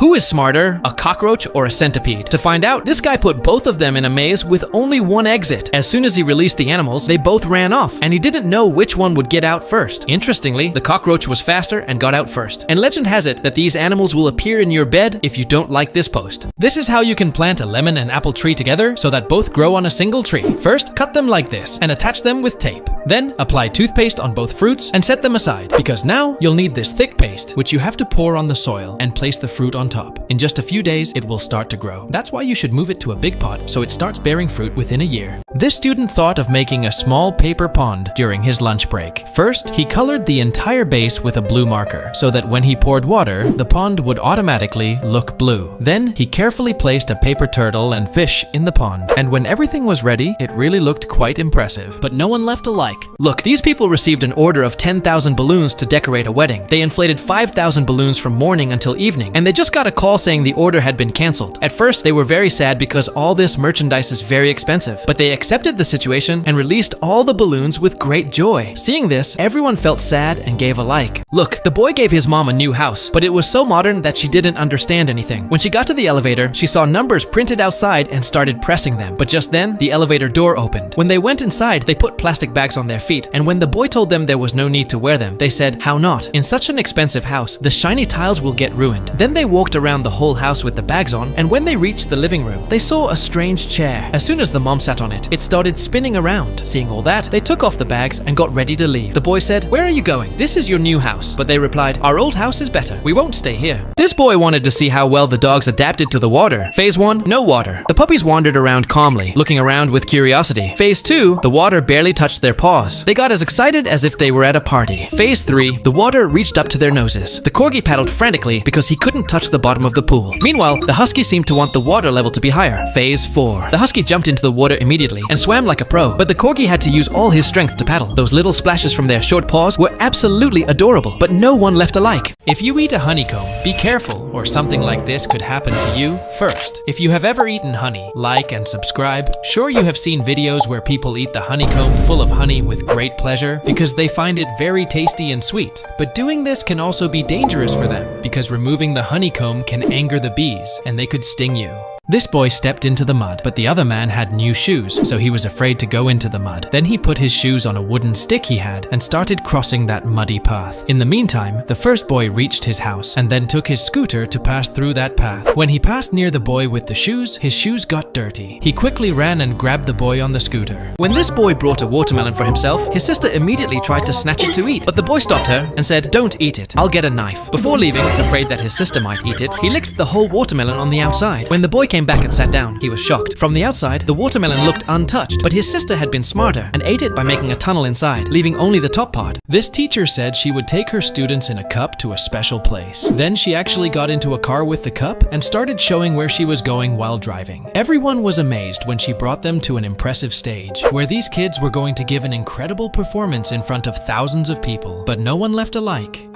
Who is smarter, a cockroach or a centipede? To find out, this guy put both of them in a maze with only one exit. As soon as he released the animals, they both ran off, and he didn't know which one would get out first. Interestingly, the cockroach was faster and got out first. And legend has it that these animals will appear in your bed if you don't like this post. This is how you can plant a lemon and apple tree together so that both grow on a single tree. First, cut them like this and attach them with tape. Then, apply toothpaste on both fruits and set them aside, because now you'll need this thick paste, which you have to pour on the soil and place the fruit on top. In just a few days, it will start to grow. That's why you should move it to a big pot so it starts bearing fruit within a year. This student thought of making a small paper pond during his lunch break. First, he colored the entire base with a blue marker so that when he poured water, the pond would automatically look blue. Then, he carefully placed a paper turtle and fish in the pond. And when everything was ready, it really looked quite impressive. But no one left a like. Look, these people received an order of 10,000 balloons to decorate a wedding. They inflated 5,000 balloons from morning until evening, and they just got a call saying the order had been cancelled. At first, they were very sad because all this merchandise is very expensive, but they accepted the situation and released all the balloons with great joy. Seeing this, everyone felt sad and gave a like. Look, the boy gave his mom a new house, but it was so modern that she didn't understand anything. When she got to the elevator, she saw numbers printed outside and started pressing them. But just then, the elevator door opened. When they went inside, they put plastic bags on their feet, and when the boy told them there was no need to wear them, they said, "How not? In such an expensive house, the shiny tiles will get ruined." Then they walked around the whole house with the bags on, and when they reached the living room, they saw a strange chair. As soon as the mom sat on it, it started spinning around. Seeing all that, they took off the bags and got ready to leave. The boy said, "Where are you going? This is your new house." But they replied, "Our old house is better. We won't stay here." This boy wanted to see how well the dogs adapted to the water. Phase 1, no water. The puppies wandered around calmly, looking around with curiosity. Phase 2, the water barely touched their paws. They got as excited as if they were at a party. Phase 3, the water reached up to their noses. The corgi paddled frantically because he couldn't touch the bottom of the pool. Meanwhile, the husky seemed to want the water level to be higher. Phase 4, the husky jumped into the water immediately and swam like a pro, but the corgi had to use all his strength to paddle. Those little splashes from their short paws were absolutely adorable, but no one left a like. If you eat a honeycomb, be careful, or something like this could happen to you first. If you have ever eaten honey, like and subscribe. Sure, you have seen videos where people eat the honeycomb full of honey with great pleasure because they find it very tasty and sweet. But doing this can also be dangerous for them because removing the honeycomb can anger the bees and they could sting you. This boy stepped into the mud, but the other man had new shoes, so he was afraid to go into the mud. Then he put his shoes on a wooden stick he had and started crossing that muddy path. In the meantime, the first boy reached his house and then took his scooter to pass through that path. When he passed near the boy with the shoes, his shoes got dirty. He quickly ran and grabbed the boy on the scooter. When this boy brought a watermelon for himself, his sister immediately tried to snatch it to eat, but the boy stopped her and said, "Don't eat it, I'll get a knife." Before leaving, afraid that his sister might eat it, he licked the whole watermelon on the outside. When the boy came back and sat down, he was shocked. From the outside, the watermelon looked untouched, but his sister had been smarter and ate it by making a tunnel inside, leaving only the top part. This teacher said she would take her students in a cup to a special place. Then she actually got into a car with the cup and started showing where she was going while driving. Everyone was amazed when she brought them to an impressive stage, where these kids were going to give an incredible performance in front of thousands of people, but no one left a like.